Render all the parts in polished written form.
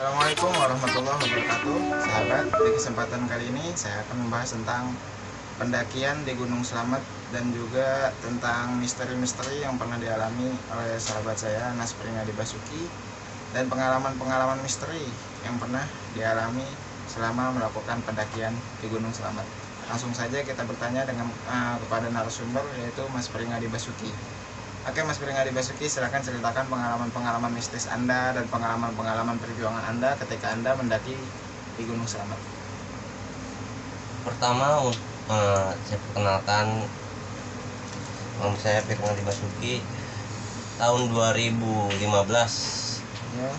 Assalamualaikum warahmatullahi wabarakatuh. Sahabat, di kesempatan kali ini saya akan membahas tentang pendakian di Gunung Slamet dan juga tentang misteri-misteri yang pernah dialami oleh sahabat saya Nas Pringadi Basuki dan pengalaman-pengalaman misteri yang pernah dialami selama melakukan pendakian di Gunung Slamet. Langsung saja kita bertanya dengan kepada narasumber, yaitu Mas Pringadi Basuki. Oke, Mas Pringadi Basuki, silakan ceritakan pengalaman-pengalaman mistis Anda dan pengalaman-pengalaman perjuangan Anda ketika Anda mendaki di Gunung Slamet. Pertama, saya perkenalkan, nama saya Pringadi Basuki. Tahun 2015 Ya,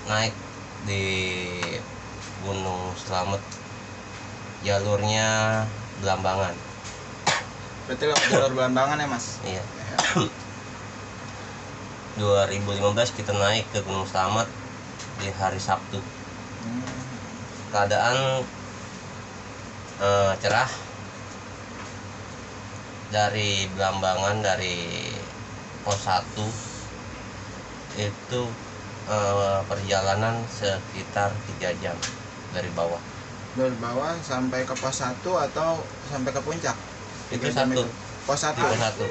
naik di Gunung Slamet, jalurnya Belambangan. berarti lewat jalur Belambangan ya, Mas? Iya. Ya. 2015 kita naik ke Gunung Slamet di hari Sabtu. Keadaan cerah. Dari Belambangan, dari pos 1 itu perjalanan sekitar 3 jam dari bawah. Dari bawah sampai ke pos 1 atau sampai ke puncak? Itu 3 jam satu. Pos 1. Di pos 1.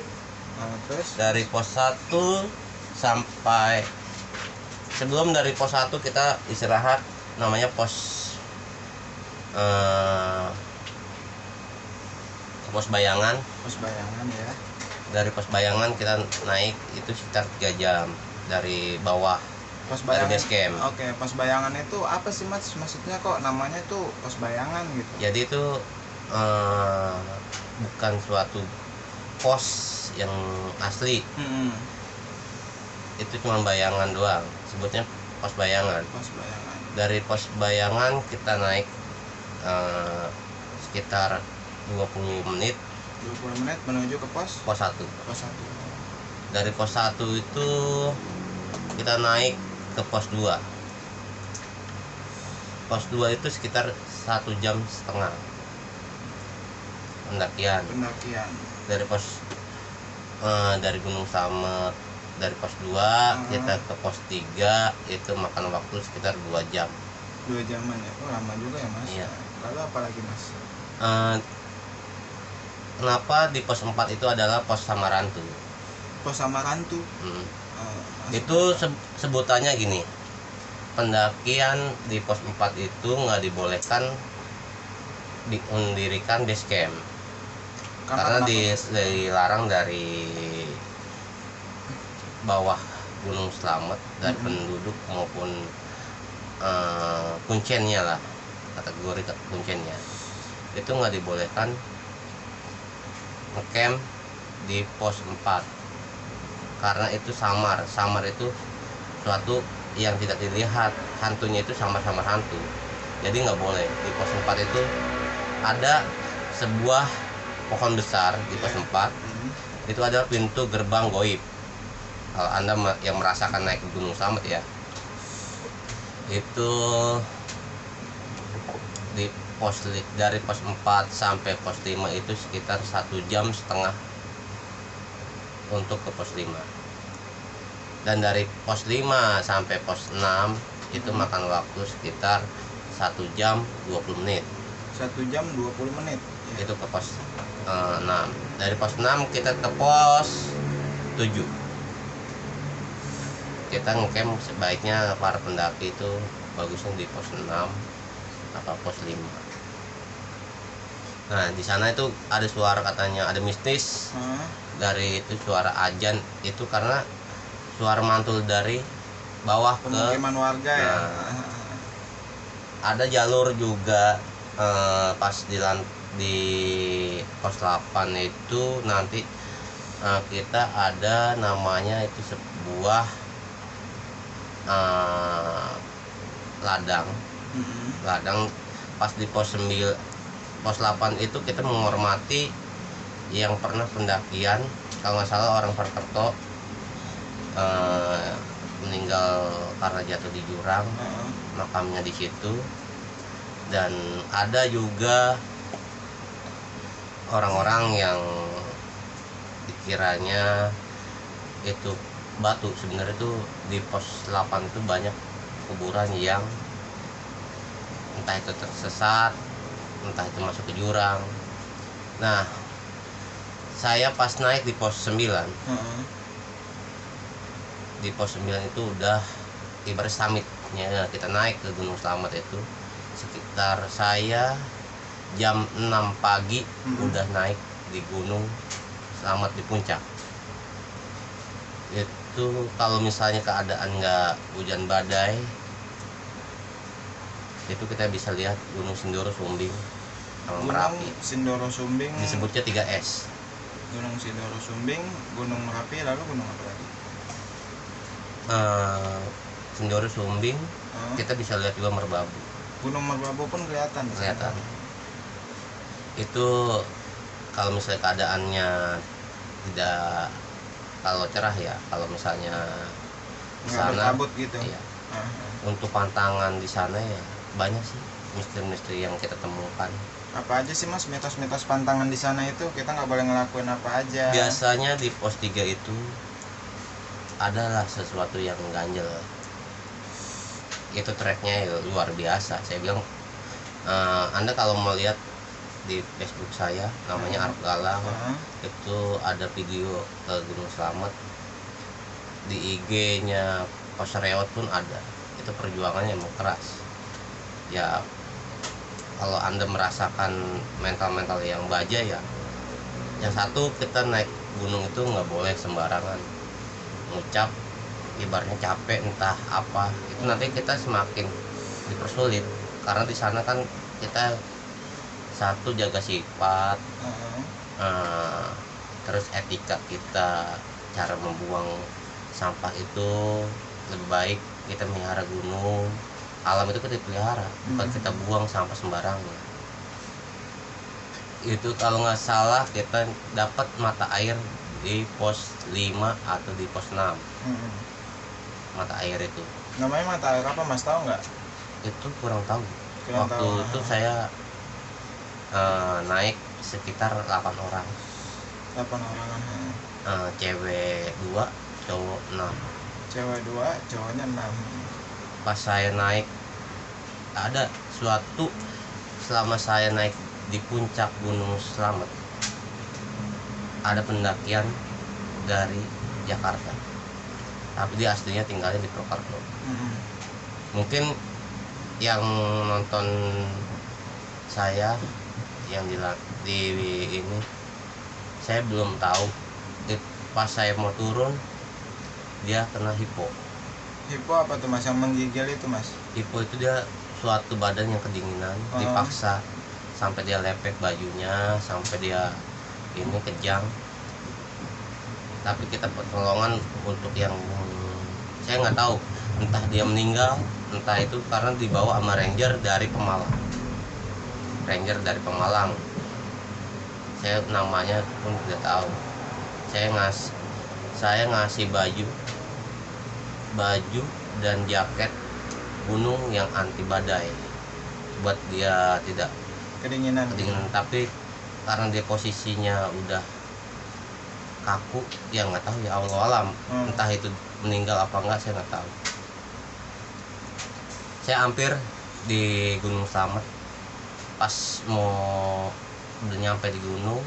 Terus Dari pos 1 sampai sebelum dari pos 1 kita istirahat, namanya pos Bayangan. pos Bayangan ya. Dari pos Bayangan kita naik itu sekitar 3 jam dari bawah, Pos dari Bayangan. base camp. Oke, pos Bayangan itu apa sih, Mas? Maksudnya kok namanya tuh pos Bayangan gitu? Jadi itu bukan suatu pos yang asli, itu cuma bayangan doang, sebutnya pos Bayangan. Pos Bayangan. Dari pos Bayangan kita naik sekitar 20 menit 20 menit menuju ke pos 1. pos 1. Dari pos 1 itu kita naik ke pos 2. Pos 2 itu sekitar 1,5 jam pendakian. Dari dari Gunung Slamet, dari pos 2 kita ke pos 3 itu makan waktu sekitar 2 jam. 2 jaman ya. Oh, lama juga ya, Mas. Iya. Lalu apa lagi, Mas? Kenapa di pos 4 itu adalah pos Samarantu? Pos Samarantu. Itu sebutannya gini, pendakian di pos 4 itu nggak dibolehkan mendirikan base camp karena dilarang dari bawah Gunung Slamet, dari penduduk maupun kuncennya lah, kategori kuncennya itu nggak dibolehkan ngecamp di pos 4 karena itu samar itu suatu yang tidak dilihat, hantunya itu sama-sama hantu, jadi nggak boleh. Di pos 4 itu ada sebuah pohon besar. Di pos 4 itu ada pintu gerbang goib. Kalau Anda yang merasakan naik ke Gunung Slamet ya, itu di dari pos 4 sampai pos 5 itu sekitar 1,5 jam untuk ke pos 5. Dan dari pos 5 sampai pos 6 itu makan waktu sekitar 1 jam 20 menit. 1 jam 20 menit ya. Itu ke pos 6. Dari pos 6 kita ke pos 7. Kita ngecamp sebaiknya para pendaki itu bagusnya di pos 6 atau pos 5. Nah, di sana itu ada suara, katanya ada mistis. Dari itu suara azan itu karena suara mantul dari bawah ke pemukiman warga ya. Ada jalur juga pas di pos 8 itu nanti kita ada namanya itu sebuah ladang. Pas di pos 8 itu kita menghormati yang pernah pendakian, kalau nggak salah orang Perkerto, meninggal karena jatuh di jurang, makamnya di situ. Dan ada juga orang-orang yang dikiranya itu batu. Sebenarnya itu di pos 8 itu banyak kuburan yang entah itu tersesat, entah itu masuk ke jurang. Nah, saya pas naik di pos 9, di pos 9 itu udah ibarat summitnya kita naik ke Gunung Slamet itu sekitar saya jam 6 pagi udah naik di Gunung Slamet di puncak. Itu kalau misalnya keadaan nggak hujan badai, itu kita bisa lihat Gunung Sindoro Sumbing sama Merapi. Gunung Sindoro Sumbing Disebutnya 3S. Gunung Sindoro Sumbing, Gunung Merapi, lalu gunung apa lagi? Sindoro Sumbing, kita bisa lihat juga Merbabu. Gunung Merbabu pun kelihatan. Itu kalau misalnya keadaannya tidak, kalau cerah ya, kalau misalnya di Nggak sana berkabut gitu. iya. Untuk pantangan di sana ya banyak sih misteri-misteri yang kita temukan. Apa aja sih Mas mitos-mitos pantangan di sana itu? Kita nggak boleh ngelakuin apa aja. Biasanya di pos 3 itu adalah sesuatu yang ganjel. Itu treknya ya luar biasa. Saya bilang Anda kalau mau lihat di Facebook saya namanya Arif Galang, itu ada video ke Gunung Slamet. Di IG-nya Pos Reot pun ada. Itu perjuangannya emang keras. Ya kalau Anda merasakan mental yang baja ya, yang satu kita naik gunung itu nggak boleh sembarangan ngucap, ibaratnya capek entah apa, itu nanti kita semakin dipersulit karena di sana kan kita satu jaga sifat, terus etika kita, cara membuang sampah itu lebih baik kita melihara gunung. Alam itu kita pelihara, bukan kita buang sampah sembarangan. Itu kalau nggak salah kita dapat mata air di pos 5 atau di pos 6. Mata air itu Namanya mata air apa Mas, tahu nggak? itu kurang tahu. Kurang Waktu tahu. itu saya naik sekitar 8 orang, 8 orangan. cewek 2 cowok 6. Cewek 2, cowoknya 6. Pas saya naik, ada suatu selama saya naik di puncak Gunung Slamet, ada pendakian dari Jakarta, tapi dia aslinya tinggalnya di Purwokerto. Mungkin yang nonton saya yang di ini, saya belum tahu. Pas saya mau turun dia kena hipo. Hipo apa tuh Mas, yang menggigil itu Mas? Hipo itu dia suatu badan yang kedinginan, dipaksa sampai dia lepek bajunya, sampai dia ini kejang. Tapi kita pertolongan untuk yang saya nggak tahu, entah dia meninggal, entah itu karena dibawa sama ranger dari Pemalang. Saya namanya pun tidak tahu. Saya ngasih baju dan jaket gunung yang anti badai buat dia tidak Kedinginan. Tapi karena dia posisinya udah kaku, ya nggak tahu ya, Allah alam. Entah itu meninggal apa enggak, saya nggak tahu. Saya hampir di Gunung Slamet, pas mau udah nyampe di gunung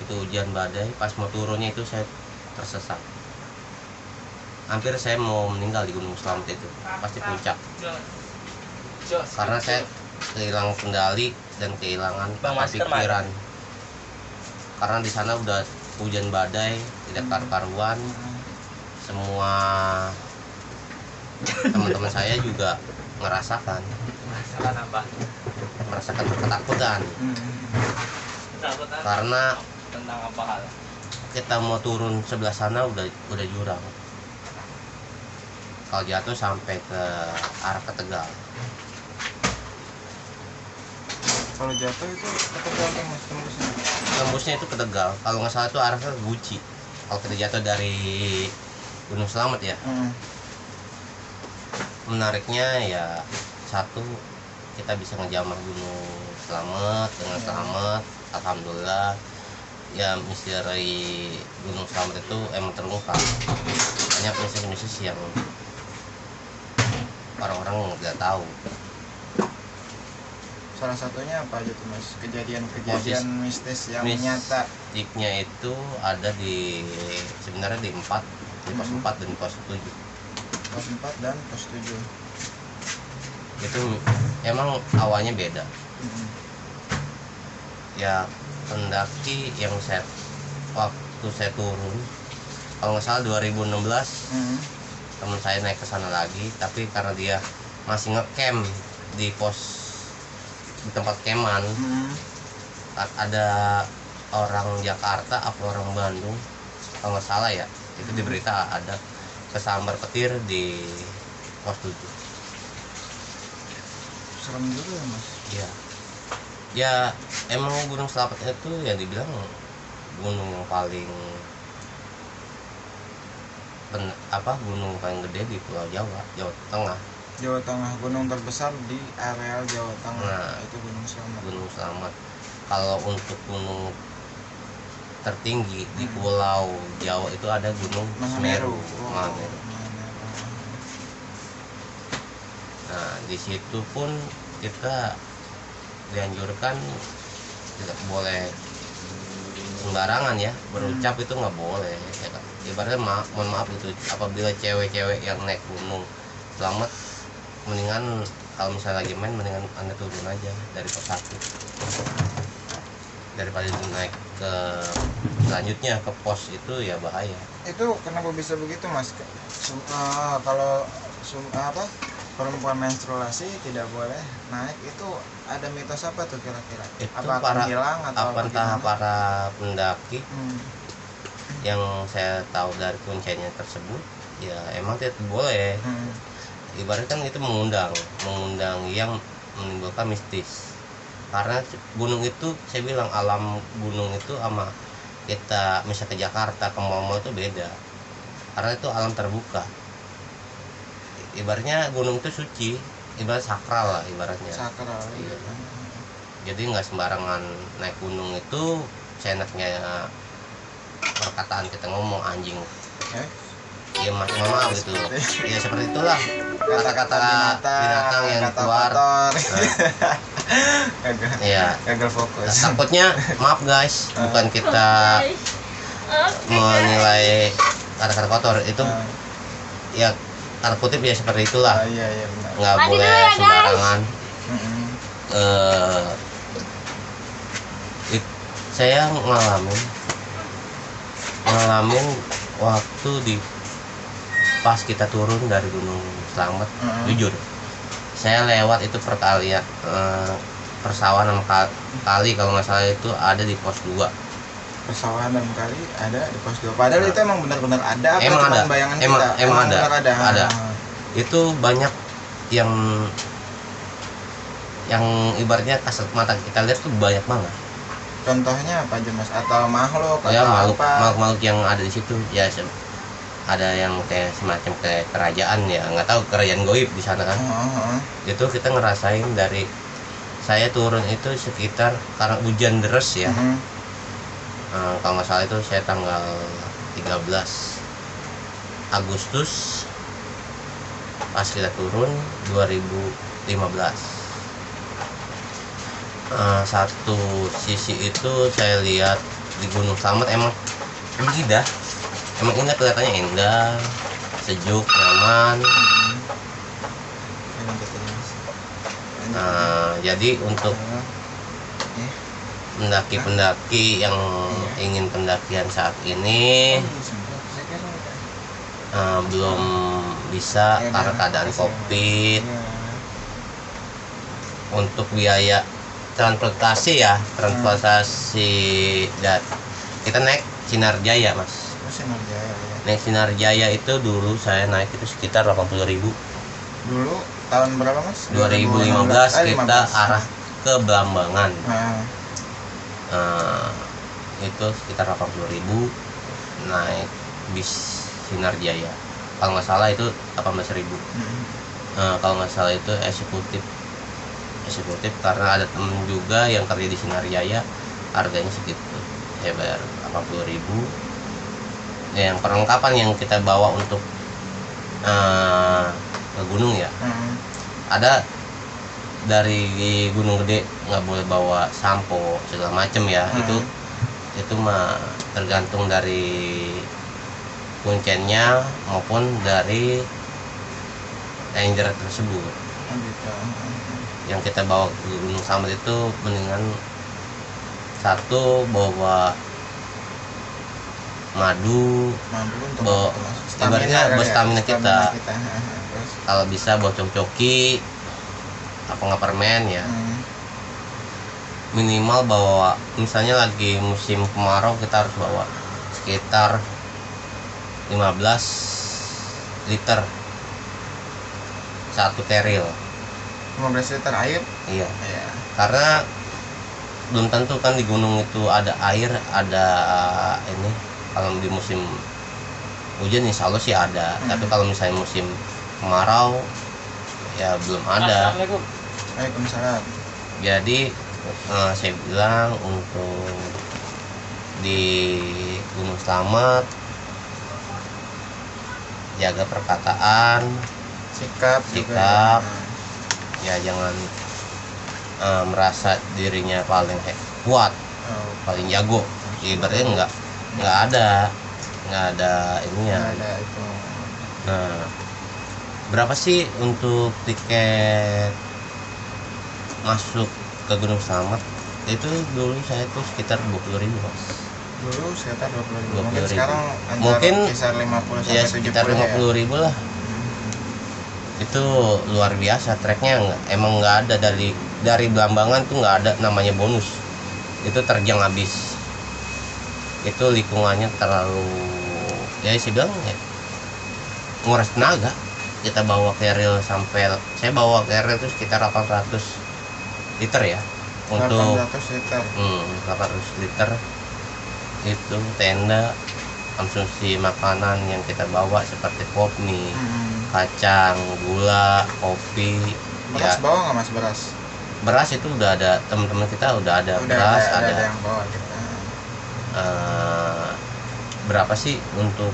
itu hujan badai, pas mau turunnya itu saya tersesat. Hampir saya mau meninggal di Gunung Slamet itu, pasti puncak. Karena saya kehilangan kendali dan kehilangan pikiran. Karena di sana udah hujan badai, tidak karu-karuan. Semua teman-teman saya juga merasakan ketakutan. Karena tentang apa hal? kita mau turun sebelah sana udah jurang. Kalau jatuh sampai ke arah ke Tegal. Kalau jatuh itu ke Tegal tuh Mas, Tembusnya itu ke Tegal. Kalau nggak salah itu arahnya ke Guci. Kalau kita jatuh dari Gunung Slamet ya. Menariknya ya satu, kita bisa ngejamah Gunung Slamet dengan selamat. Alhamdulillah. Ya misteri Gunung Slamet itu emang terungkap. Banyak misteri-misteri yang orang-orang nggak tahu. Salah satunya apa aja tuh mas? Kejadian-kejadian mistis yang nyata. Mistiknya itu ada sebenarnya di pos 4 dan pos 7. Pos 4 dan pos 7. Itu emang awalnya beda. Ya pendaki yang waktu saya turun, kalau nggak salah 2016, teman saya naik ke sana lagi, tapi karena dia masih ngecamp di di tempat keman, ada orang Jakarta apa orang Bandung kalau nggak salah ya, itu di berita ada kesambar petir di pos 7. Serem juga ya mas. Iya. Ya emang Gunung Slamet itu ya dibilang gunung yang paling gunung paling gede di Pulau Jawa Tengah. Jawa Tengah, gunung terbesar di areal Jawa Tengah. Nah, itu Gunung Slamet. Gunung Slamet. Kalau untuk gunung tertinggi di Pulau Jawa itu ada Gunung Semeru. Nah, di situ pun kita dianjurkan tidak boleh sembarangan ya, berucap itu nggak boleh ya kan. Ibaratnya mohon maaf itu, apabila cewek-cewek yang naik Gunung Slamet, mendingan kalau misalnya lagi main mendingan Anda turun aja dari pos 1 daripada itu naik ke selanjutnya ke pos itu, ya bahaya. Itu kenapa bisa begitu mas? Kalau perempuan menstruasi tidak boleh naik, itu ada mitos apa tuh kira-kira? Itu apa akan hilang atau entah para pendaki yang saya tahu dari kuncinya tersebut, ya emang tidak boleh. Ibaratnya kan itu mengundang yang menimbulkan mistis. Karena gunung itu, saya bilang alam gunung itu sama kita misalnya ke Jakarta, ke mall itu beda. Karena itu alam terbuka. Ibaratnya gunung itu suci, ibarat sakral lah ibaratnya. Sakral. Iya. Jadi nggak sembarangan naik gunung itu seenaknya perkataan kita ngomong anjing. Ya mas, maaf gitu. Ya seperti itulah kata-kata binatang yang keluar. Iya. Gagal fokus. Takutnya, maaf guys, bukan kita menilai kata-kata kotor itu, ya tanda kutip ya seperti itulah. Iya benar. Nggak boleh sembarangan. Saya ngalamin waktu di pas kita turun dari Gunung Slamet, jujur saya lewat itu perkalian persawahan kali kalau nggak salah itu ada di pos 2. Persawahan kali ada di pos 2. Padahal itu emang benar-benar ada. Emang ada. Bayangan Emang ada. Ada. Itu banyak yang ibaratnya kasat mata kita lihat tuh banyak banget. Contohnya apa aja mas? Atau makhluk? Ya makhluk yang ada di situ ya, ada yang kayak semacam kayak kerajaan ya, nggak tahu, kerajaan goib di sana kan. Itu kita ngerasain dari saya turun itu sekitar karena hujan deras ya. Kalau nggak salah itu saya tanggal 13 Agustus pas kita turun 2015. Satu sisi itu saya lihat di Gunung Slamet emang indah, kelihatannya indah, sejuk, nyaman. Jadi untuk pendaki-pendaki yang ingin pendakian saat ini belum bisa karena keadaan COVID. Untuk biaya transportasi dan kita naik Sinar Jaya mas. Naik Sinar Jaya itu dulu saya naik itu sekitar 80.000. Dulu tahun berapa mas? 2015 kita arah ke Blambangan. Itu sekitar 80.000 naik bis Sinar Jaya. Kalau nggak salah itu 18.000. Kalau nggak salah itu eksekutif karena ada temen juga yang kerja di Sinar Jaya, harganya segitu, saya bayar 80.000. Yang perlengkapan yang kita bawa untuk ke gunung ya, ada dari Gunung Gede nggak boleh bawa sampo segala macem ya. Itu mah tergantung dari kuncennya maupun dari ranger tersebut. Gitu. Yang kita bawa ke Gunung Slamet itu mendingan satu bawa madu untuk bawa ibaratnya buat stamina kita. Terus Kalau bisa bawa coki apa nggak permen ya. Minimal bawa, misalnya lagi musim kemarau kita harus bawa sekitar 15 liter satu keril. 15 liter air. Iya. Ya. Karena belum tentu kan di gunung itu ada air, ada ini. Kalau di musim hujan insya Allah sih ada. Tapi kalau misalnya musim kemarau ya belum ada. Waalaikumsalam. Jadi saya bilang untuk di Gunung Slamet jaga perkataan, sikap juga. juga. Ya jangan merasa dirinya paling kuat, paling jago. Ibaratnya nggak ada ininya. Nggak ada itu. Nah, berapa sih untuk tiket masuk ke Gunung Slamet? Itu dulu saya tuh sekitar 20.000 Mas. Dulu sekitar 20.000. 20.000. Mungkin sekarang Mungkin kisar 50 ya sampai 70 sekitar 50.000 lah. Itu luar biasa treknya, emang nggak ada dari Blambangan tuh nggak ada namanya bonus. Itu terjang habis. Itu lingkungannya terlalu, ya sih bilang ya, nguras tenaga. Kita bawa keril saya bawa keril itu sekitar 800 liter ya. Untuk 800 liter. 800 liter itu tenda, konsumsi makanan yang kita bawa seperti pop mie, kacang, gula, kopi. Beras Ya, bawa nggak Mas beras? beras itu udah ada, teman-teman kita udah ada beras, ada yang bawa kita. Berapa sih untuk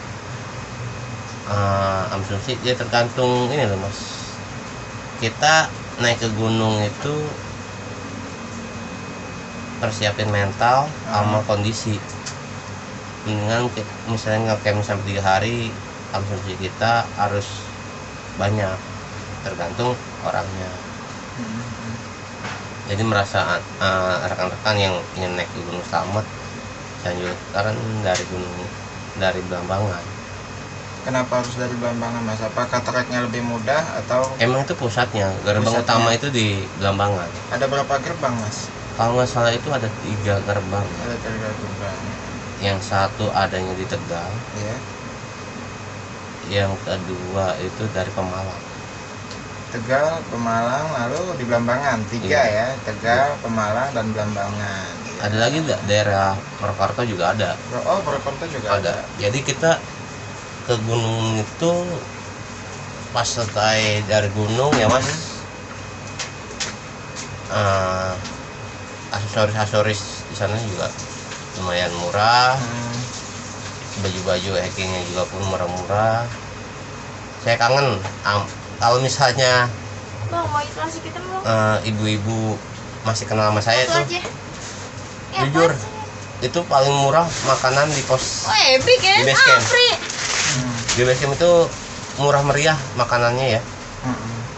konsumsi? Ya tergantung ini loh Mas. Kita naik ke gunung itu persiapin mental sama kondisi. Mendingan misalnya nge-camp sampai 3 hari, konsumsi kita harus banyak, tergantung orangnya. Jadi merasa rekan-rekan yang ingin naik ke Gunung Slamet sekarang dari Blambangan. Kenapa harus dari Blambangan Mas? Apakah treknya lebih mudah atau Emang itu pusatnya, gerbang utama itu di Blambangan. Ada berapa gerbang Mas? Kalau nggak salah itu ada 3 gerbang. Ada 3 gerbang. Yang satu adanya di Tegal, Ya. yang kedua itu dari Pemalang. Tegal, Pemalang, lalu di Blambangan 3 ya. Tegal, Pemalang, dan Blambangan. Ya. Ada lagi daerah Purwokerto juga ada. Oh, Purwokerto juga ada. Jadi kita ke gunung itu pas selesai dari gunung ya Mas, aksesoris di sana juga lumayan murah. Baju-baju hiking-nya juga pun murah-murah. Saya kangen kalau misalnya Bang, mau isolasi kita belum? Ibu-ibu masih kenal sama saya tuh. Aja. Jujur, itu paling murah makanan di pos. Epic ya? Di base camp. Apri. Di base camp itu murah meriah makanannya ya.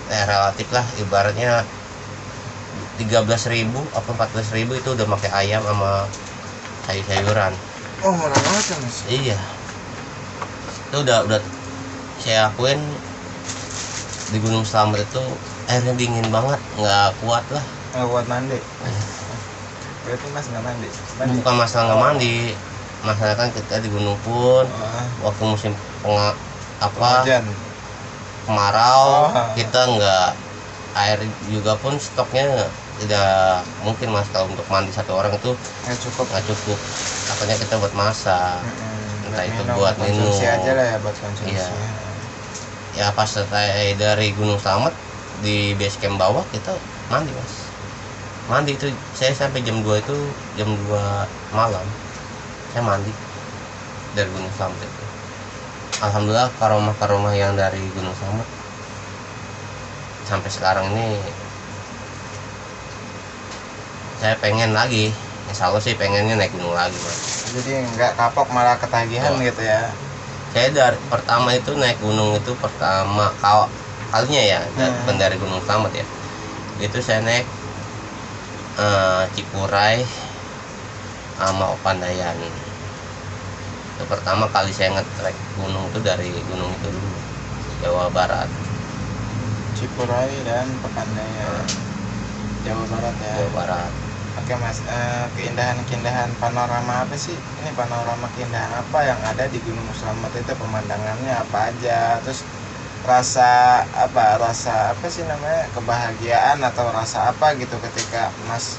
Relatif lah, ibaratnya 13.000 atau 14.000 itu udah pakai ayam sama sayur-sayuran. Oh, murah banget ya Mas. Iya. Itu udah saya akuin di Gunung Slamet itu airnya dingin banget, nggak kuat lah. Nggak buat mandi. Berarti Mas nggak mandi? Bukan masalah nggak mandi, masalah kan kita di gunung pun waktu musim hujan. kemarau, kita nggak, air juga pun stoknya tidak mungkin Mas. Kalau untuk mandi satu orang itu nggak cukup, makanya kita buat masak. Entah itu buat minum aja lah ya, buat konsumsi. Iya. Ya pas selesai dari Gunung Slamet di base camp bawah kita mandi Mas. Mandi itu saya sampai jam 2 itu, jam 2 malam saya mandi dari Gunung Slamet itu. Alhamdulillah karomah yang dari Gunung Slamet sampai sekarang ini saya pengen lagi, insya Allah sih pengennya naik gunung lagi mas. Jadi nggak kapok malah ketagihan Oh. gitu ya. Saya dari pertama itu naik gunung itu pertama kalinya ya, bukan dari Gunung Slamet ya. Itu saya naik Cikuray sama Opandayan. Itu pertama kali saya nge-trek gunung itu dari gunung itu dulu, Jawa Barat. Cikuray dan Pekanbayan, Jawa Barat ya. Jawa Barat. Oke mas, keindahan-keindahan panorama apa sih? Ini panorama keindahan apa yang ada di Gunung Slamet itu, pemandangannya apa aja? Terus rasa apa sih namanya, kebahagiaan atau rasa apa gitu ketika mas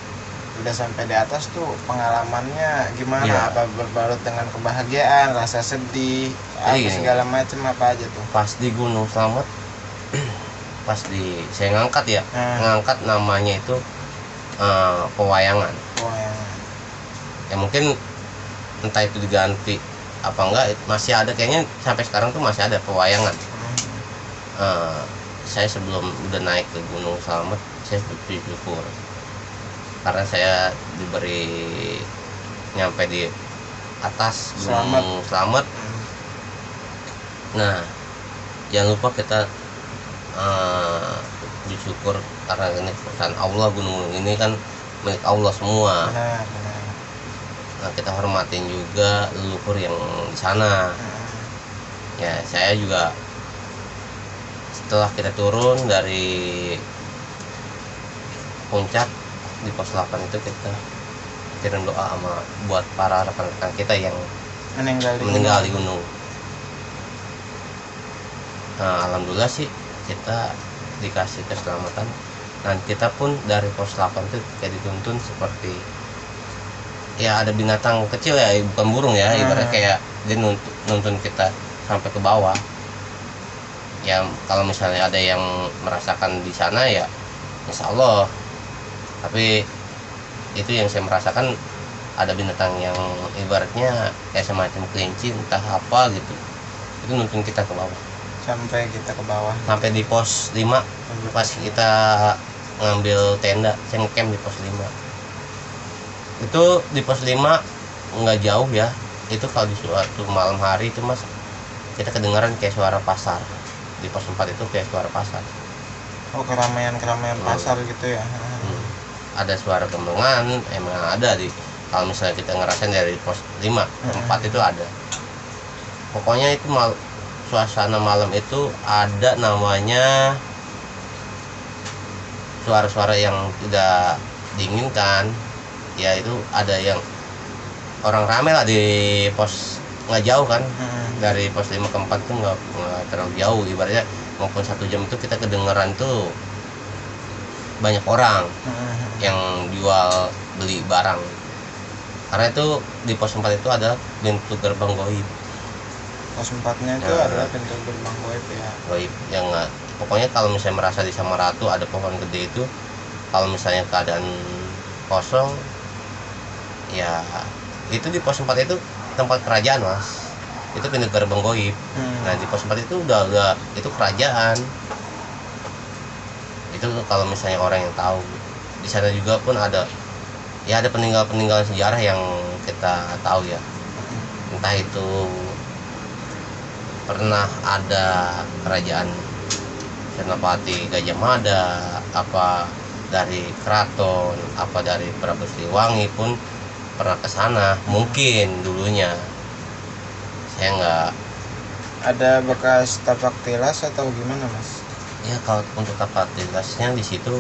udah sampai di atas tuh, pengalamannya gimana? Iya. Apa berbalut dengan kebahagiaan, rasa sedih, apa Jadi gini, segala macam apa aja tuh? pas di Gunung Slamet saya ngangkat ya, ngangkat namanya itu pewayangan. Pewayangan. Ya mungkin entah itu diganti apa enggak, masih ada kayaknya sampai sekarang tuh masih ada pewayangan. Saya sebelum udah naik ke Gunung Slamet, saya bersyukur karena saya diberi nyampe di atas Gunung Slamet. Nah, jangan lupa kita bersyukur karena ini perusahaan Allah, gunung ini kan milik Allah semua. Benar. Nah, kita hormatin juga leluhur yang di sana. Ya, saya juga setelah kita turun dari puncak di pos 8 itu, kita kirim doa sama buat para rekan-rekan kita yang meninggal di gunung. Nah, alhamdulillah sih kita dikasih keselamatan, dan kita pun dari pos 8 itu kayak dituntun seperti ya ada binatang kecil ya, bukan burung ya, ibaratnya kayak dia nuntun kita sampai ke bawah. Ya kalau misalnya ada yang merasakan di sana ya insya Allah, tapi itu yang saya merasakan, ada binatang yang ibaratnya kayak semacam kelinci entah apa gitu, itu nuntun kita ke bawah Sampai kita ke bawah. sampai di pos 5. Pas kita ngambil tenda, saya ngecamp di pos 5. Itu di pos 5 nggak jauh ya, itu kalau di suatu malam hari itu mas, kita kedengaran kayak suara pasar. Di pos 4 itu kayak suara pasar. Oh, keramaian pasar gitu ya. Ada suara gemengan, emang ada di, kalau misalnya kita ngerasain dari pos 5 ke 4 itu ada. Pokoknya itu suasana malam itu ada namanya suara-suara yang tidak diinginkan ya. Itu ada yang orang rame lah di pos, nggak jauh kan, dari pos 5 ke 4 tuh nggak terlalu jauh, ibaratnya maupun 1 jam itu kita kedengeran tuh banyak orang yang jual beli barang, karena itu di pos 4 itu ada pintu gerbang goib. Pos 4-nya itu adalah pintu gerbang goib ya. Goib yang nggak, pokoknya kalau misalnya merasa di Samaratu ada pohon gede itu, kalau misalnya keadaan kosong ya itu di pos 4 itu tempat kerajaan mas, itu pintu gerbang goib. Nah di pos 4 itu udah itu kerajaan. Itu kalau misalnya orang yang tahu, di sana juga pun ada ya, ada peninggalan sejarah yang kita tahu ya, entah itu pernah ada kerajaan Senopati Gajah Mada, apa dari keraton, apa dari Prabu Siliwangi pun pernah ke sana mungkin dulunya. Saya nggak ada bekas tapak tilas atau gimana mas? Ya kalau untuk tapak tilasnya di situ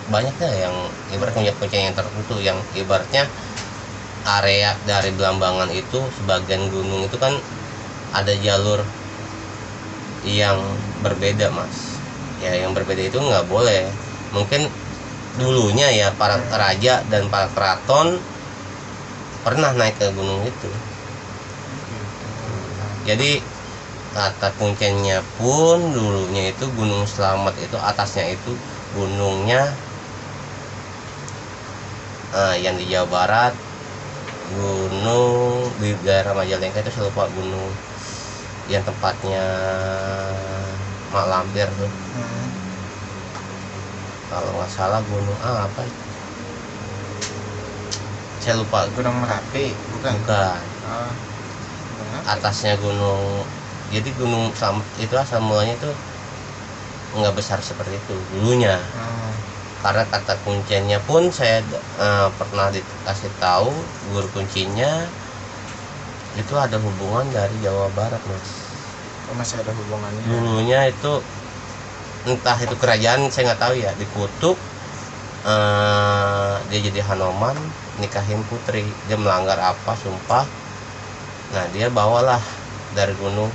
banyaknya yang ibaratnya punya yang tertentu, yang ibaratnya area dari Belambangan itu sebagian gunung itu kan ada jalur yang berbeda mas. Ya yang berbeda itu nggak boleh. Mungkin dulunya ya para raja dan para keraton pernah naik ke gunung itu. Jadi kata kuncinya pun dulunya itu Gunung Slamet itu atasnya itu gunungnya yang di Jawa Barat, gunung di daerah Majalengka itu saya lupa gunung yang tempatnya Mak Lampir tuh. Kalau nggak salah gunung apa saya lupa. Gunung Merapi bukan? Bukan. Oh, gunung apa? Atasnya gunung. Jadi gunung Slamet itu asal mulanya itu nggak besar seperti itu dulunya. Oh, Karena kata kuncinya pun saya pernah dikasih tahu guru kuncinya itu ada hubungan dari Jawa Barat, Mas. oh, masih ada hubungannya. Dulunya itu entah itu kerajaan saya nggak tahu ya, di Kutub dia jadi Hanoman nikahin putri, dia melanggar apa sumpah. Nah dia bawalah dari Gunung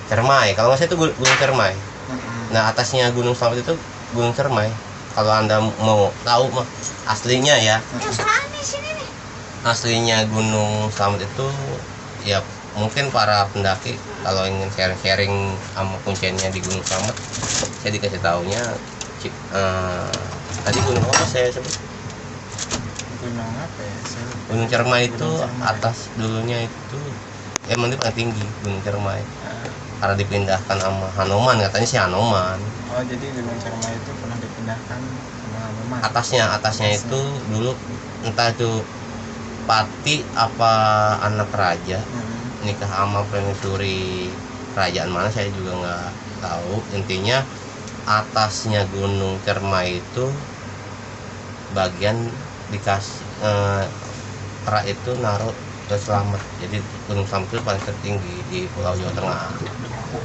Cermai, kalau nggak salah itu Gunung Cermai. Mm-mm. Nah atasnya Gunung Slamet itu Gunung Cermai. Kalau anda mau tahu mah aslinya ya, Yang sana nih sini nih. aslinya Gunung Slamet itu ya mungkin para pendaki kalau ingin sharing-sharing sama kuncinya di Gunung Slamet, saya dikasih taunya tadi gunung apa saya sebut? Gunung apa ya? Saya lupa. Gunung Cermai itu Gunung Cermai. atas dulunya itu emang dia paling tinggi Gunung Cermai, Ah, karena dipindahkan sama Hanoman, katanya si Hanoman. oh jadi Gunung Cermai itu pernah dipindahkan sama Hanoman. Atasnya itu dulu entah itu pati apa anak raja Mm-mm. nikah sama permaisuri kerajaan mana saya juga nggak tahu. Intinya atasnya Gunung Cermai itu bagian dikasih pra itu naruh ke Slamet. Jadi Gunung Slamet itu paling tertinggi di Pulau Jawa Tengah.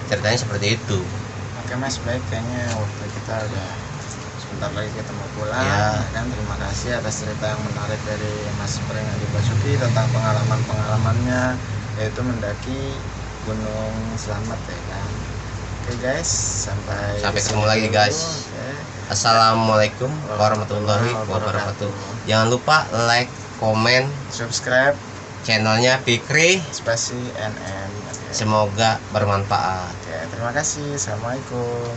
Ceritanya seperti itu. Oke Mas, baik, kayaknya waktu kita udah sebentar lagi kita mau pulang. Ya. Ya kan, terima kasih atas cerita yang menarik dari Mas Pring Adi Basuki tentang pengalamannya yaitu mendaki Gunung Slamet ya kan. Oke guys, sampai Ketemu lagi guys. Oke. Assalamualaikum warahmatullahi wabarakatuh. Jangan lupa like, komen Subscribe channelnya Fikri. spasi NN. Oke. Semoga bermanfaat. Oke, terima kasih. Assalamualaikum.